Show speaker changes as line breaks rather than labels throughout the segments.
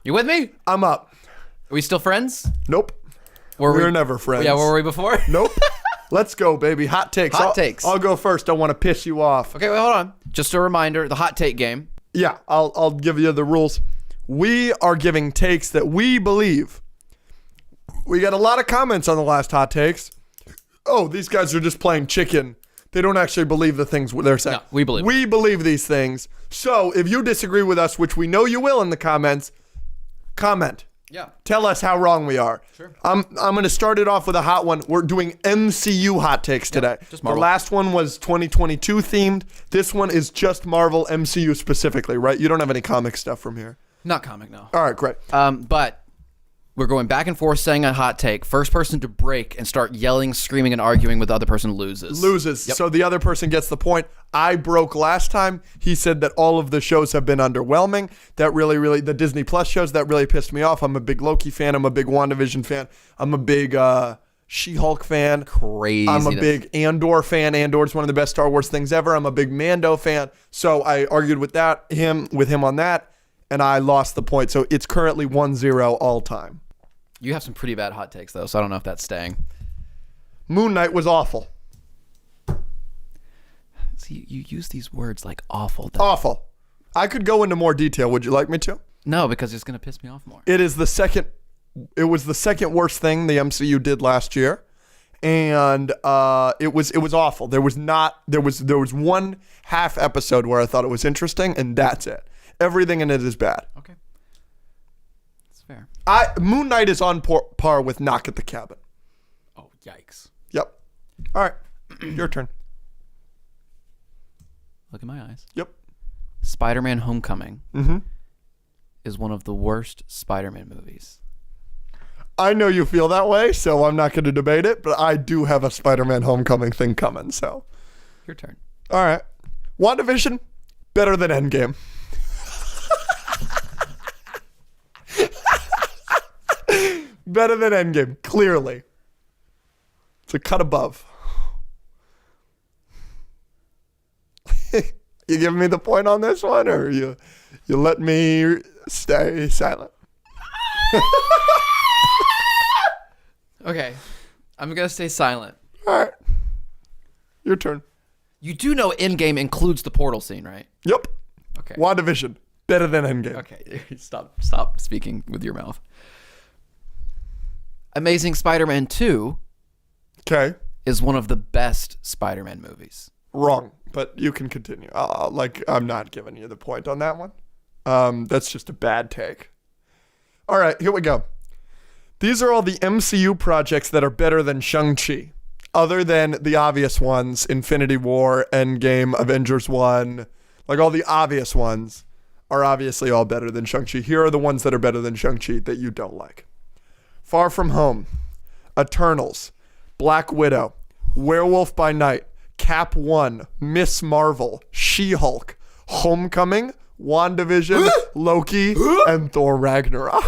You with me?
I'm up.
Are we still friends?
Nope.
Were
We're never friends.
Yeah, were we before?
Nope. Let's go, baby. Hot takes.
Hot takes.
I'll go first. I want to piss you off.
Okay, wait, hold on. Just a reminder, the hot take game.
Yeah, I'll give you the rules. We are giving takes that we believe. We got a lot of comments on the last hot takes. Oh, these guys are just playing chicken. They don't actually believe the things they're saying.
No, we believe.
We believe these things. So if you disagree with us, which we know you will in the comments, comment.
Yeah.
Tell us how wrong we are.
Sure.
I'm going to start it off with a hot one. We're doing MCU hot takes today.
just
the
Marvel.
last one was 2022 themed. This one is just Marvel MCU specifically, right? You don't have any comic stuff from here.
Not comic, no.
All right, great.
But we're going back and forth saying a hot take. First person to break and start yelling, screaming, and arguing with the other person loses.
Loses. Yep. So the other person gets the point. I broke last time. He said that all of the shows have been underwhelming. That really, the Disney Plus shows, that really pissed me off. I'm a big Loki fan. I'm a big WandaVision fan. I'm a big She-Hulk fan.
Crazy.
I'm a big Andor fan. Andor's one of the best Star Wars things ever. I'm a big Mando fan. So I argued with him on that, and I lost the point. So it's currently 1-0 all time.
You have some pretty bad hot takes, though, so I don't know if that's staying.
Moon Knight was awful.
See, you use these words like awful.
Awful. I could go into more detail. Would you like me to?
No, because it's going to piss me off more.
It was the second worst thing the MCU did last year. And it was awful. There was one half episode where I thought it was interesting, and that's it. Everything in it is bad.
Okay. That's fair.
Moon Knight is on par with Knock at the Cabin.
Oh, yikes.
Yep. All right. Your turn.
Look in my eyes.
Yep.
Spider-Man Homecoming is one of the worst Spider-Man movies.
I know you feel that way, so I'm not going to debate it, but I do have a Spider-Man Homecoming thing coming, so.
Your turn.
All right. WandaVision, better than Endgame. Better than Endgame, clearly. It's a cut above. You giving me the point on this one, or you let me stay silent?
Okay. I'm going to stay silent.
All right. Your turn.
You do know Endgame includes the portal scene, right?
Yep.
Okay.
WandaVision, better than Endgame.
Okay. Stop speaking with your mouth. Amazing Spider-Man 2
Okay.
is one of the best Spider-Man movies.
Wrong, but you can continue. I'm not giving you the point on that one. That's just a bad take. All right, here we go. These are all the MCU projects that are better than Shang-Chi, other than the obvious ones, Infinity War, Endgame, Avengers 1. Like all the obvious ones are obviously all better than Shang-Chi. Here are the ones that are better than Shang-Chi that you don't like. Far From Home, Eternals, Black Widow, Werewolf by Night, Cap 1, Miss Marvel, She-Hulk, Homecoming, WandaVision, Loki, and Thor Ragnarok.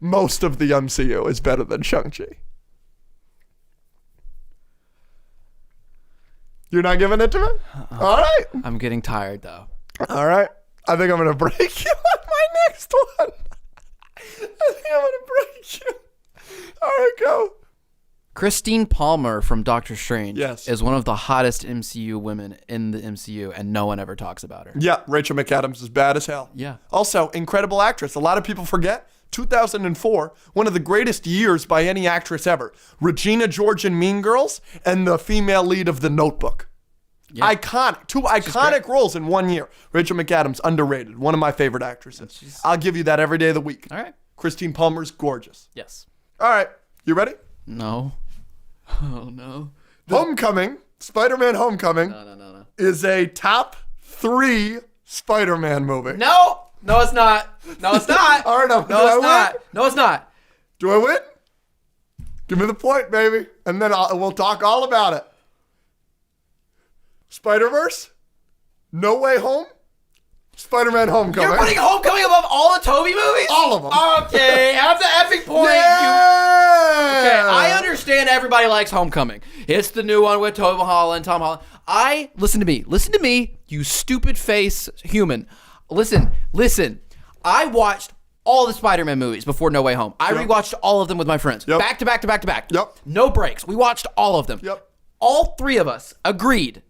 Most of the MCU is better than Shang-Chi. You're not giving it to me? All right.
I'm getting tired, though.
All right. I think I'm going to break you on my next one. I think I'm going to break you. All right, go.
Christine Palmer from Doctor Strange
Yes.
is one of the hottest MCU women in the MCU, and no one ever talks about her.
Yeah, Rachel McAdams is bad as hell.
Yeah.
Also, incredible actress. A lot of people forget. 2004, one of the greatest years by any actress ever. Regina George in Mean Girls and the female lead of The Notebook.
Yeah.
Iconic. Two iconic roles in 1 year. Rachel McAdams, underrated. One of my favorite actresses. I'll give you that every day of the week.
All right.
Christine Palmer's gorgeous.
Yes.
All right. You ready?
No. Oh, no.
Homecoming, Spider-Man Homecoming,
No.
is a top 3 Spider-Man movie.
No. No, it's not. No, it's not.
All right,
No, it's not. No, it's not.
Do I win? Give me the point, baby. And then we'll talk all about it. Spider-Verse? No Way Home? Spider-Man Homecoming.
You're putting Homecoming above all the Tobey movies?
All of them.
Okay, have the epic point.
Yeah!
I understand everybody likes Homecoming. It's the new one with Tom Holland. Listen to me, you stupid face human. Listen. I watched all the Spider-Man movies before No Way Home. I rewatched all of them with my friends. Back to back to back to back. No breaks. We watched all of them. All three of us agreed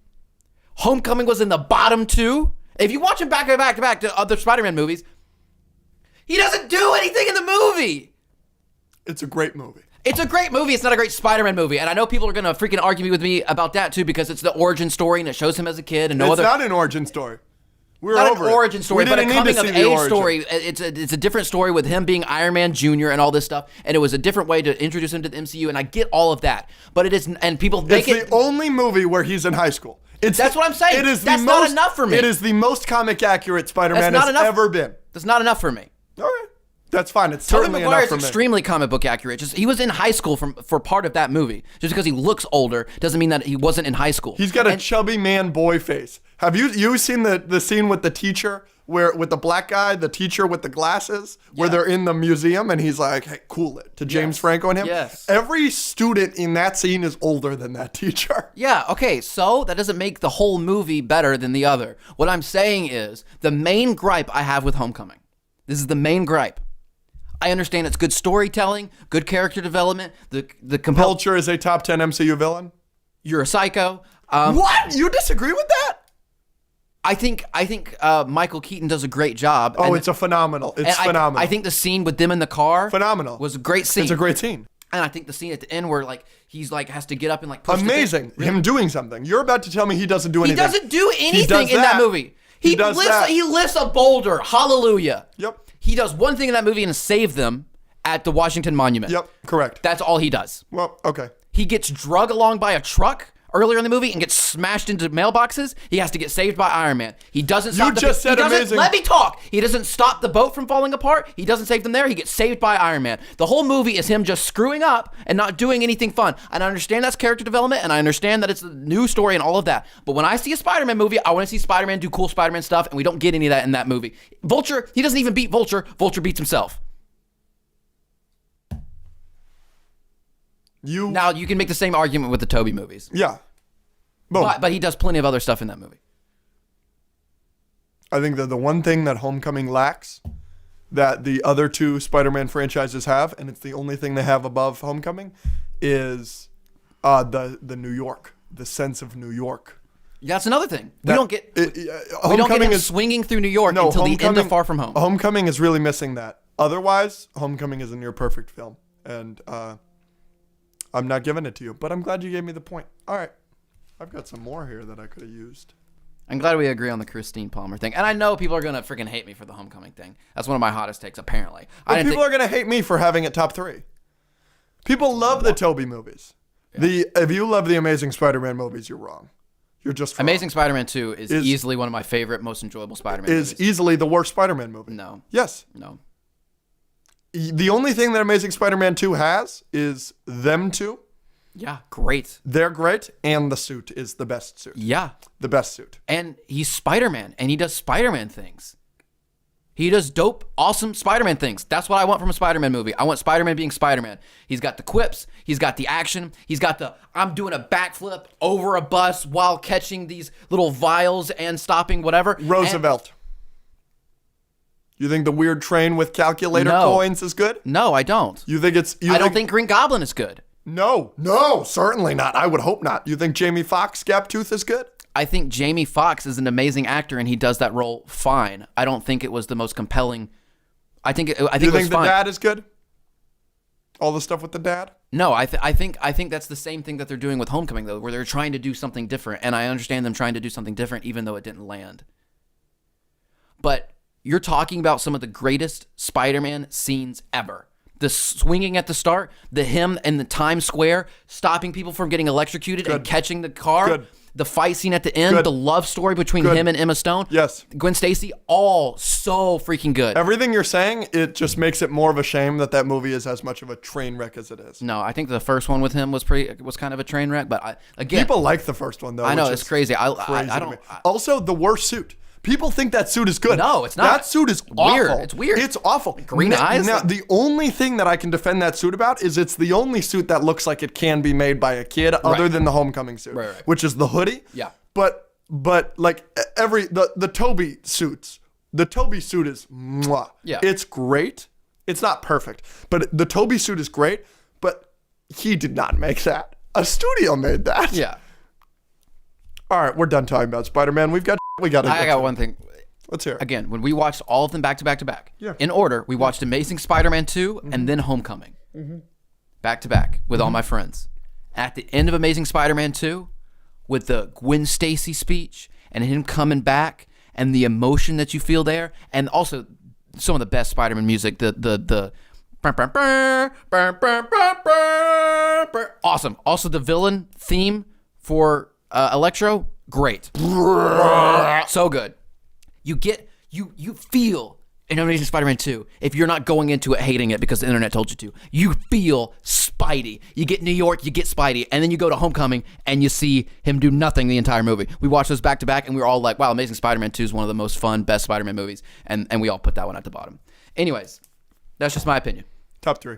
Homecoming was in the bottom two. If you watch him back to back to back to other Spider-Man movies, he doesn't do anything in the movie.
It's a great movie.
It's a great movie. It's not a great Spider-Man movie. And I know people are going to freaking argue with me about that too because it's the origin story and it shows him as a kid and
It's not an origin story. We're
not
over
an origin story, but a coming of age story. It's a different story with him being Iron Man Jr. and all this stuff. And it was a different way to introduce him to the MCU. And I get all of that. But it is, and people make
It's the only movie where he's in high school.
That's what I'm saying. That's not enough for me.
It is the most comic accurate Spider-Man has ever been.
That's not enough for me.
All right. That's fine. It's certainly enough for me.
Extremely comic book accurate. Just he was in high school for part of that movie. Just because he looks older doesn't mean that he wasn't in high school.
He's got a chubby man boy face. Have you seen the scene with the teacher with the black guy, the teacher with the glasses, where they're in the museum and he's like, "Hey, cool it" to James Franco and him?
Yes.
Every student in that scene is older than that teacher.
Yeah, okay, so that doesn't make the whole movie better than the other. What I'm saying is the main gripe I have with Homecoming. This is the main gripe. I understand it's good storytelling, good character development, the
Vulture is a top 10 MCU villain.
You're a psycho.
What? You disagree with that?
I think Michael Keaton does a great job.
Oh, it's phenomenal. It's phenomenal.
I think the scene with them in the car was a great scene.
It's a great scene.
And I think the scene at the end where he's has to get up and push
amazing. Him doing something. You're about to tell me he doesn't do anything.
He doesn't do anything in that movie. He lifts a boulder. Hallelujah.
Yep.
He does one thing in that movie and save them at the Washington Monument.
Yep, correct.
That's all he does.
Well, okay.
He gets drug along by a truck earlier in the movie and gets smashed into mailboxes. He has to get saved by Iron Man. He doesn't stop
amazing.
Let me talk. He doesn't stop the boat from falling apart. He doesn't save them there. He gets saved by Iron Man. The whole movie is him just screwing up and not doing anything fun. And I understand that's character development, and I understand that it's a new story and all of that. But when I see a Spider-Man movie, I want to see Spider-Man do cool Spider-Man stuff, and we don't get any of that in that movie. Vulture, he doesn't even beat Vulture. Vulture beats himself. Now, you can make the same argument with the Tobey movies.
Yeah.
But he does plenty of other stuff in that movie.
I think that the one thing that Homecoming lacks that the other two Spider-Man franchises have, and it's the only thing they have above Homecoming, is the New York, the sense of New York.
Yeah, that's another thing. We don't get him swinging through New York until the end of Far From Home.
Homecoming is really missing that. Otherwise, Homecoming is a near perfect film, and I'm not giving it to you, but I'm glad you gave me the point. All right. I've got some more here that I could have used.
I'm glad we agree on the Christine Palmer thing. And I know people are going to freaking hate me for the Homecoming thing. That's one of my hottest takes, apparently.
But people are going to hate me for having it top 3. People love the Tobey movies. Yeah. If you love the Amazing Spider-Man movies, you're wrong. You're just wrong.
Amazing Spider-Man 2 is easily one of my favorite, most enjoyable Spider-Man movies.
Is easily the worst Spider-Man movie.
No.
Yes.
No.
The only thing that Amazing Spider-Man 2 has is them two.
Yeah, great.
They're great, and the suit is the best suit.
Yeah.
The best suit.
And he's Spider-Man, and he does Spider-Man things. He does dope, awesome Spider-Man things. That's what I want from a Spider-Man movie. I want Spider-Man being Spider-Man. He's got the quips. He's got the action. He's got the, I'm doing a backflip over a bus while catching these little vials and stopping whatever.
Roosevelt. You think the weird train with calculator coins is good?
No, I don't.
You think it's...
I don't think Green Goblin is good.
No, certainly not. I would hope not. You think Jamie Foxx Gaptooth is good?
I think Jamie Foxx is an amazing actor and he does that role fine. I don't think it was the most compelling. I think it was fine. You think
the dad is good? All the stuff with the dad?
No, I think that's the same thing that they're doing with Homecoming though, where they're trying to do something different, and I understand them trying to do something different even though it didn't land. But you're talking about some of the greatest Spider-Man scenes ever. The swinging at the start, the him in the Times Square, stopping people from getting electrocuted and catching the car, the fight scene at the end, the love story between him and Emma Stone, Gwen Stacy, all so freaking good.
Everything you're saying, it just makes it more of a shame that movie is as much of a train wreck as it is.
No, I think the first one with him was kind of a train wreck, but again,
people like the first one though.
I know it's crazy. I don't.
Also, the worst suit. People think that suit is good.
No, it's not.
That suit is
Weird.
awful.
It's weird.
It's awful.
Green eyes?
Now, the only thing that I can defend that suit about is it's the only suit that looks like it can be made by a kid other than the Homecoming suit,
Right.
which is the hoodie.
Yeah.
But like the Toby suits, the Toby suit is mwah.
Yeah.
It's great. It's not perfect, but the Toby suit is great, but he did not make that. A studio made that.
Yeah.
All right, we're done talking about Spider-Man. We got
I got one thing.
Let's hear it.
Again, when we watched all of them back to back to back,
Yeah.
in order, we watched Amazing Spider-Man 2 and then Homecoming. Back to back with all my friends. At the end of Amazing Spider-Man 2, with the Gwen Stacy speech and him coming back and the emotion that you feel there, and also some of the best Spider-Man music, the awesome. Also the villain theme for Electro, great. So good. You feel in Amazing Spider-Man 2, if you're not going into it hating it because the internet told you to, you feel Spidey. You get New York, you get Spidey, and then you go to Homecoming and you see him do nothing the entire movie. We watched those back to back and we were all like, wow, Amazing Spider-Man 2 is one of the most fun, best Spider-Man movies. And we all put that one at the bottom. Anyways, that's just my opinion.
Top 3.